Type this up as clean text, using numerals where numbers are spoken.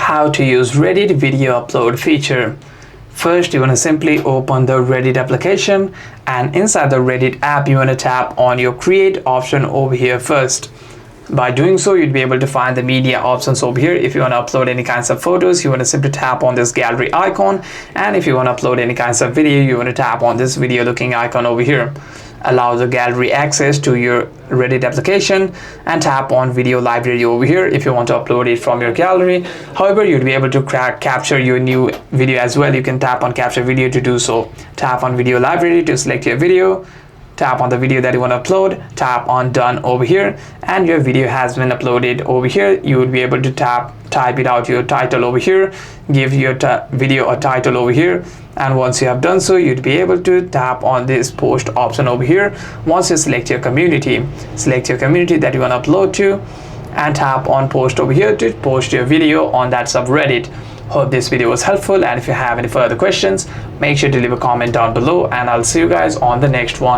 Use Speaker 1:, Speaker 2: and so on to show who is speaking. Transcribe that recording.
Speaker 1: How to use Reddit video upload feature. First, you want to simply open the Reddit application, and inside the Reddit app you want to tap on your create option over here first. By doing so, you'd be able to find the media options over here. If you want to upload any kinds of photos, you want to simply tap on this gallery icon, and if you want to upload any kinds of video, you want to tap on this video looking icon over here. Allow the gallery access to your Reddit application and tap on video library over here if you want to upload it from your gallery. However, you'd be able to capture your new video as well. You can tap on capture video to do so. Tap on video library to select your video. Tap on the video that you want to upload, tap on done over here, and your video has been uploaded over here. You would be able to type it out your title over here, give your video a title over here, and once you have done so, you'd be able to tap on this post option over here. Once you select your community that you want to upload to, and tap on post over here to post your video on that subreddit. Hope this video was helpful, and if you have any further questions, make sure to leave a comment down below, and I'll see you guys on the next one.